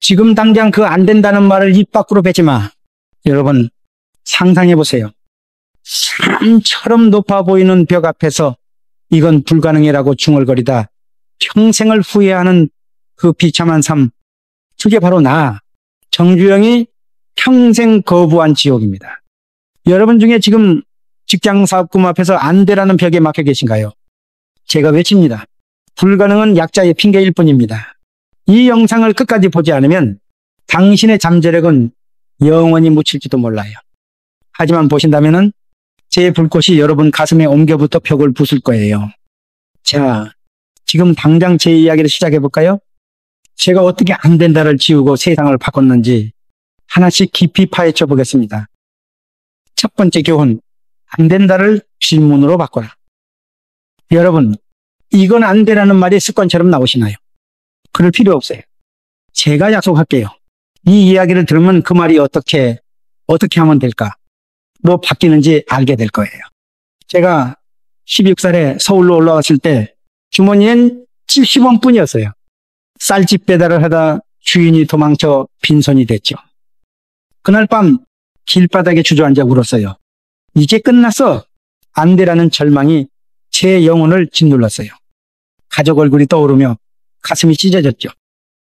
지금 당장 그 안 된다는 말을 입 밖으로 뱉지 마. 여러분, 상상해 보세요. 산처럼 높아 보이는 벽 앞에서 이건 불가능이라고 중얼거리다 평생을 후회하는 그 비참한 삶. 그게 바로 정주영이 평생 거부한 지옥입니다. 여러분 중에 지금 직장 사업금 앞에서 안 되라는 벽에 막혀 계신가요? 제가 외칩니다. 불가능은 약자의 핑계일 뿐입니다. 이 영상을 끝까지 보지 않으면 당신의 잠재력은 영원히 묻힐지도 몰라요. 하지만 보신다면은 제 불꽃이 여러분 가슴에 옮겨붙어 벽을 부술 거예요. 자, 지금 당장 제 이야기를 시작해 볼까요? 제가 어떻게 안 된다를 지우고 세상을 바꿨는지 하나씩 깊이 파헤쳐 보겠습니다. 첫 번째 교훈, 안 된다를 질문으로 바꿔라. 여러분, 이건 안 되라는 말이 습관처럼 나오시나요? 그럴 필요 없어요. 제가 약속할게요. 이 이야기를 들으면 그 말이 어떻게 하면 될까? 로 바뀌는지 알게 될 거예요. 제가 16살에 서울로 올라왔을 때 주머니엔 70원 뿐이었어요. 쌀집 배달을 하다 주인이 도망쳐 빈손이 됐죠. 그날 밤 길바닥에 주저앉아 울었어요. 이제 끝났어. 안 되라는 절망이 제 영혼을 짓눌렀어요. 가족 얼굴이 떠오르며 가슴이 찢어졌죠.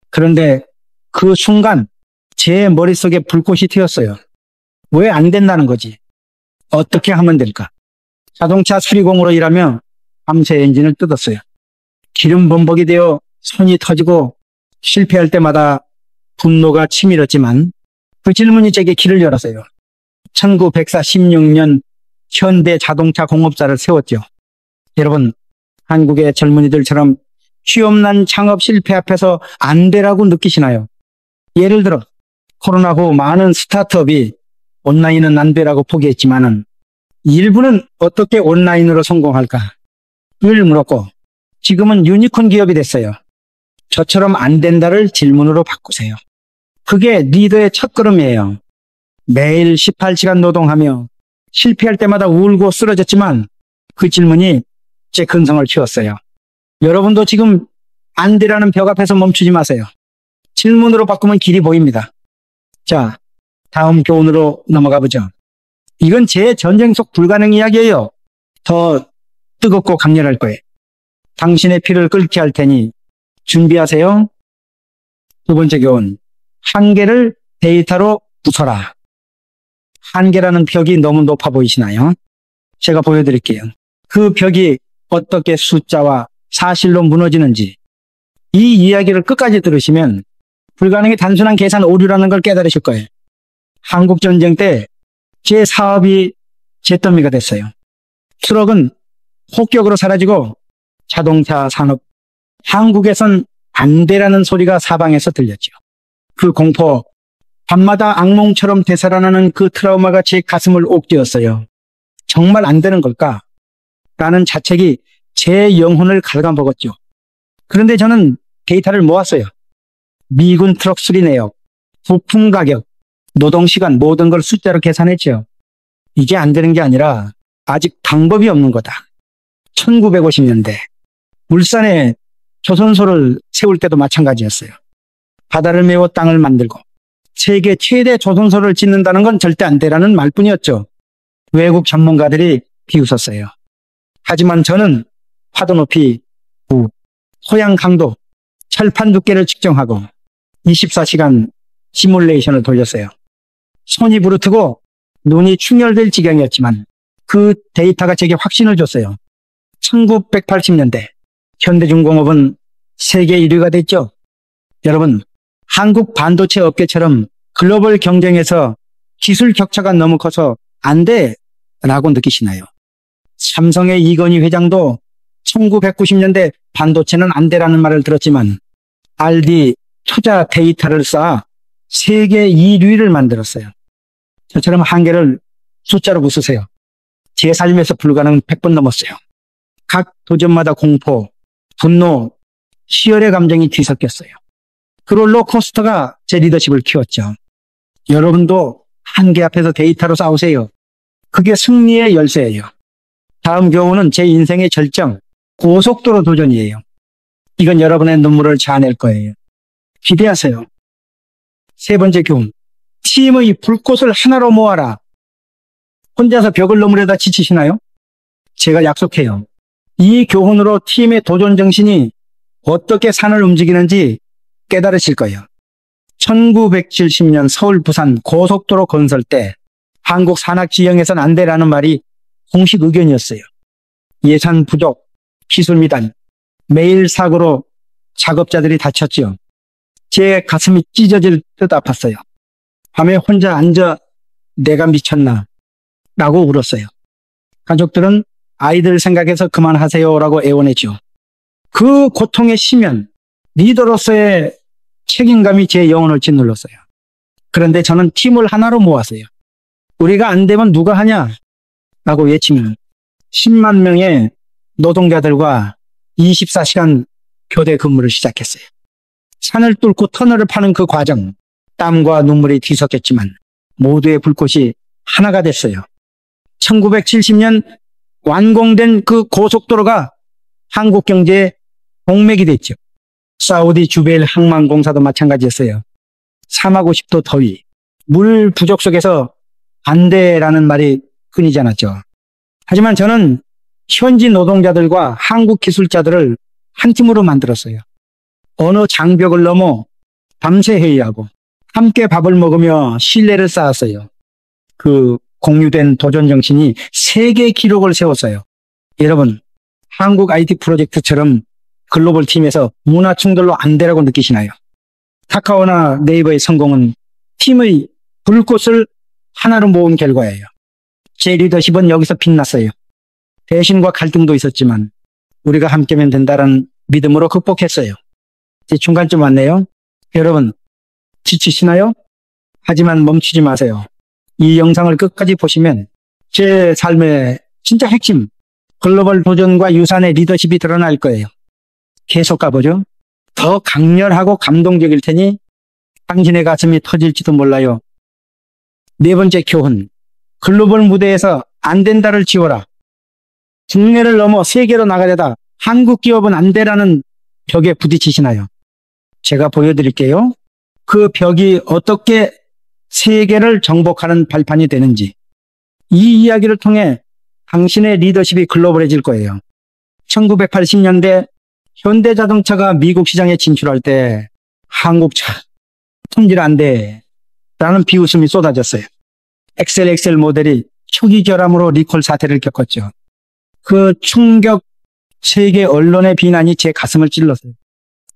그런데 그 순간 제 머릿속에 불꽃이 튀었어요. 왜 안 된다는 거지? 어떻게 하면 될까? 자동차 수리공으로 일하며 밤새 엔진을 뜯었어요. 기름 범벅이 되어 손이 터지고 실패할 때마다 분노가 치밀었지만 그 질문이 제게 길을 열었어요. 1946년 현대 자동차 공업사를 세웠죠. 여러분, 한국의 젊은이들처럼 취업난 창업 실패 앞에서 안 되라고 느끼시나요? 예를 들어 코로나 후 많은 스타트업이 온라인은 안 되라고 포기했지만은 일부는 어떻게 온라인으로 성공할까? 를 물었고 지금은 유니콘 기업이 됐어요. 저처럼 안 된다를 질문으로 바꾸세요. 그게 리더의 첫걸음이에요. 매일 18시간 노동하며 실패할 때마다 울고 쓰러졌지만 그 질문이 제 근성을 키웠어요. 여러분도 지금 안 되라는 벽 앞에서 멈추지 마세요. 질문으로 바꾸면 길이 보입니다. 자, 다음 교훈으로 넘어가 보죠. 이건 제 전쟁 속 불가능 이야기예요. 더 뜨겁고 강렬할 거예요. 당신의 피를 끓게 할 테니 준비하세요. 두 번째 교훈, 한계를 데이터로 부숴라. 한계라는 벽이 너무 높아 보이시나요? 제가 보여드릴게요. 그 벽이 어떻게 숫자와 사실로 무너지는지 이 이야기를 끝까지 들으시면 불가능이 단순한 계산 오류라는 걸 깨달으실 거예요. 한국전쟁 때 제 사업이 잿더미가 됐어요. 트럭은 폭격으로 사라지고 자동차 산업, 한국에선 안 되라는 소리가 사방에서 들렸죠. 그 공포, 밤마다 악몽처럼 되살아나는 그 트라우마가 제 가슴을 옥죄었어요. 정말 안 되는 걸까? 라는 자책이 제 영혼을 갉아먹었죠. 그런데 저는 데이터를 모았어요. 미군 트럭 수리 내역, 부품 가격, 노동시간 모든 걸 숫자로 계산했죠. 이게 안 되는 게 아니라 아직 방법이 없는 거다. 1950년대 울산에 조선소를 세울 때도 마찬가지였어요. 바다를 메워 땅을 만들고 세계 최대 조선소를 짓는다는 건 절대 안 되라는 말뿐이었죠. 외국 전문가들이 비웃었어요. 하지만 저는 파도 높이, 토양 강도, 철판 두께를 측정하고 24시간 시뮬레이션을 돌렸어요. 손이 부르트고 눈이 충혈될 지경이었지만 그 데이터가 제게 확신을 줬어요. 1980년대 현대중공업은 세계 1위가 됐죠. 여러분, 한국 반도체 업계처럼 글로벌 경쟁에서 기술 격차가 너무 커서 안 돼 라고 느끼시나요? 삼성의 이건희 회장도 1990년대 반도체는 안 돼라는 말을 들었지만 RD 투자 데이터를 쌓아 세계 1위를 만들었어요. 저처럼 한계를 숫자로 부수세요. 제 삶에서 불가능 100번 넘었어요. 각 도전마다 공포, 분노, 희열의 감정이 뒤섞였어요. 그 롤러코스터가 제 리더십을 키웠죠. 여러분도 한계 앞에서 데이터로 싸우세요. 그게 승리의 열쇠예요. 다음 교훈은 제 인생의 절정, 고속도로 도전이에요. 이건 여러분의 눈물을 자아낼 거예요. 기대하세요. 세 번째 교훈. 팀의 불꽃을 하나로 모아라. 혼자서 벽을 넘으려다 지치시나요? 제가 약속해요. 이 교훈으로 팀의 도전 정신이 어떻게 산을 움직이는지 깨달으실 거예요. 1970년 서울 부산 고속도로 건설 때 한국 산악지형에선 안 되라는 말이 공식 의견이었어요. 예산 부족, 기술 미단, 매일 사고로 작업자들이 다쳤죠. 제 가슴이 찢어질 듯 아팠어요. 밤에 혼자 앉아 내가 미쳤나 라고 울었어요. 가족들은 아이들 생각해서 그만하세요라고 애원했죠. 그 고통의 심연, 리더로서의 책임감이 제 영혼을 짓눌렀어요. 그런데 저는 팀을 하나로 모았어요. 우리가 안 되면 누가 하냐? 라고 외치면 10만 명의 노동자들과 24시간 교대 근무를 시작했어요. 산을 뚫고 터널을 파는 그 과정, 땀과 눈물이 뒤섞였지만 모두의 불꽃이 하나가 됐어요. 1970년 완공된 그 고속도로가 한국 경제의 동맥이 됐죠. 사우디 주베일 항만공사도 마찬가지였어요. 3하고 10도 더위, 물 부족 속에서 안 돼라는 말이 끊이지 않았죠. 하지만 저는 현지 노동자들과 한국 기술자들을 한 팀으로 만들었어요. 어느 장벽을 넘어 밤새 회의하고 함께 밥을 먹으며 신뢰를 쌓았어요. 그 공유된 도전 정신이 세계 기록을 세웠어요. 여러분, 한국 IT 프로젝트처럼 글로벌 팀에서 문화 충돌로 안 되라고 느끼시나요? 카카오나 네이버의 성공은 팀의 불꽃을 하나로 모은 결과예요. 제 리더십은 여기서 빛났어요. 배신과 갈등도 있었지만 우리가 함께면 된다는 믿음으로 극복했어요. 이제 중간쯤 왔네요. 여러분, 지치시나요? 하지만 멈추지 마세요. 이 영상을 끝까지 보시면 제 삶의 진짜 핵심, 글로벌 도전과 유산의 리더십이 드러날 거예요. 계속 가보죠. 더 강렬하고 감동적일 테니 당신의 가슴이 터질지도 몰라요. 네 번째 교훈, 글로벌 무대에서 안 된다를 지워라. 국내를 넘어 세계로 나가려다 한국 기업은 안 되라는 벽에 부딪히시나요? 제가 보여드릴게요. 그 벽이 어떻게 세계를 정복하는 발판이 되는지. 이 이야기를 통해 당신의 리더십이 글로벌해질 거예요. 1980년대 현대자동차가 미국 시장에 진출할 때 한국차 품질 안 돼 라는 비웃음이 쏟아졌어요. XL 모델이 초기 결함으로 리콜 사태를 겪었죠. 그 충격, 세계 언론의 비난이 제 가슴을 찔렀어요.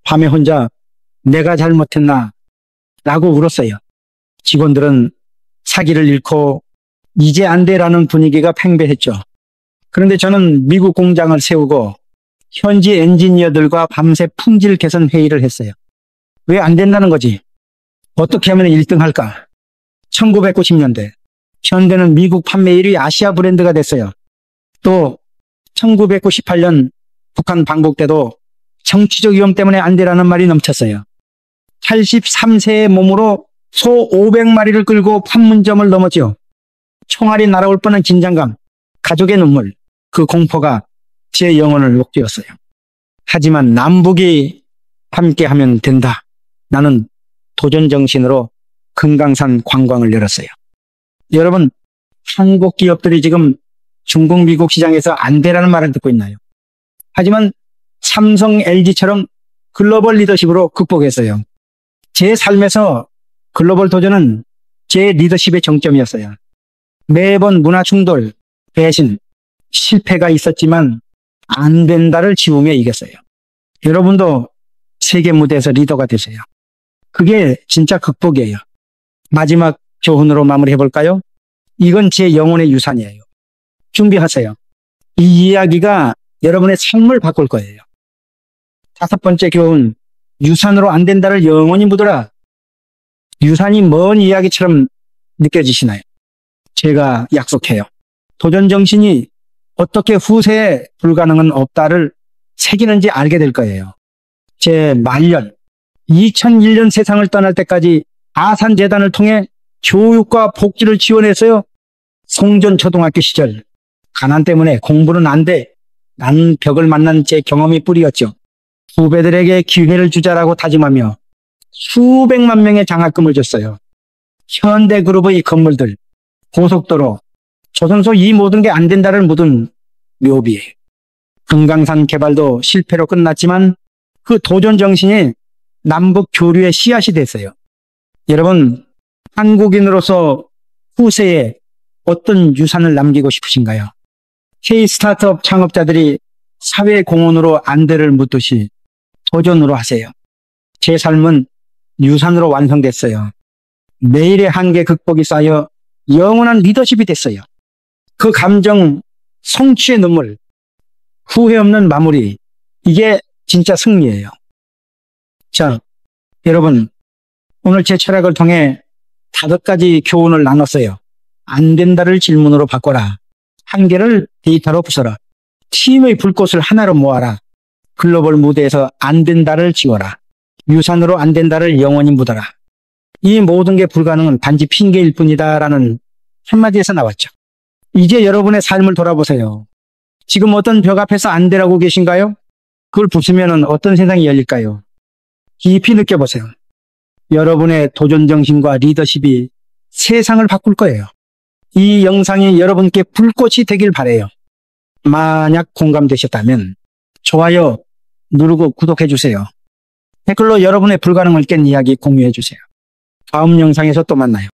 밤에 혼자 내가 잘못했나 라고 울었어요. 직원들은 사기를 잃고 이제 안 돼라는 분위기가 팽배했죠. 그런데 저는 미국 공장을 세우고 현지 엔지니어들과 밤새 품질 개선 회의를 했어요. 왜 안 된다는 거지? 어떻게 하면 1등 할까? 1990년대 현대는 미국 판매 1위 아시아 브랜드가 됐어요. 또 1998년 북한 방북 때도 정치적 위험 때문에 안 되라는 말이 넘쳤어요. 83세의 몸으로 소 500마리를 끌고 판문점을 넘었죠. 총알이 날아올 뻔한 긴장감, 가족의 눈물, 그 공포가 제 영혼을 녹였어요. 하지만 남북이 함께하면 된다. 나는 도전 정신으로 금강산 관광을 열었어요. 여러분, 한국 기업들이 지금 중국, 미국 시장에서 안 되라는 말을 듣고 있나요? 하지만 삼성, LG처럼 글로벌 리더십으로 극복했어요. 제 삶에서 글로벌 도전은 제 리더십의 정점이었어요. 매번 문화 충돌, 배신, 실패가 있었지만 안 된다를 지우며 이겼어요. 여러분도 세계 무대에서 리더가 되세요. 그게 진짜 극복이에요. 마지막 교훈으로 마무리해볼까요? 이건 제 영혼의 유산이에요. 준비하세요. 이 이야기가 여러분의 삶을 바꿀 거예요. 5번째 교훈, 유산으로 안 된다를 영원히 묻어라. 유산이 먼 이야기처럼 느껴지시나요? 제가 약속해요. 도전 정신이 어떻게 후세에 불가능은 없다를 새기는지 알게 될 거예요. 제 말년, 2001년 세상을 떠날 때까지 아산재단을 통해 교육과 복지를 지원해서요. 송전초등학교 시절 가난 때문에 공부는 안 돼 라는 벽을 만난 제 경험이 뿌리였죠. 후배들에게 기회를 주자라고 다짐하며 수백만 명의 장학금을 줬어요. 현대그룹의 건물들, 고속도로, 조선소 이 모든 게 안 된다를 묻은 묘비예요. 금강산 개발도 실패로 끝났지만 그 도전 정신이 남북 교류의 씨앗이 됐어요. 여러분, 한국인으로서 후세에 어떤 유산을 남기고 싶으신가요? K-스타트업 창업자들이 사회 공헌으로 안대를 묻듯이 도전으로 하세요. 제 삶은 유산으로 완성됐어요. 매일의 한계 극복이 쌓여 영원한 리더십이 됐어요. 그 감정, 성취의 눈물, 후회 없는 마무리, 이게 진짜 승리예요. 자, 여러분, 오늘 제 철학을 통해 5가지 교훈을 나눴어요. 안 된다를 질문으로 바꿔라. 한계를 데이터로 부숴라. 팀의 불꽃을 하나로 모아라. 글로벌 무대에서 안 된다를 지워라. 유산으로 안 된다를 영원히 묻어라. 이 모든 게 불가능은 단지 핑계일 뿐이다라는 한마디에서 나왔죠. 이제 여러분의 삶을 돌아보세요. 지금 어떤 벽 앞에서 안 되라고 계신가요? 그걸 부수면 어떤 세상이 열릴까요? 깊이 느껴보세요. 여러분의 도전정신과 리더십이 세상을 바꿀 거예요. 이 영상이 여러분께 불꽃이 되길 바라요. 만약 공감되셨다면 좋아요 누르고 구독해주세요. 댓글로 여러분의 불가능을 깬 이야기 공유해주세요. 다음 영상에서 또 만나요.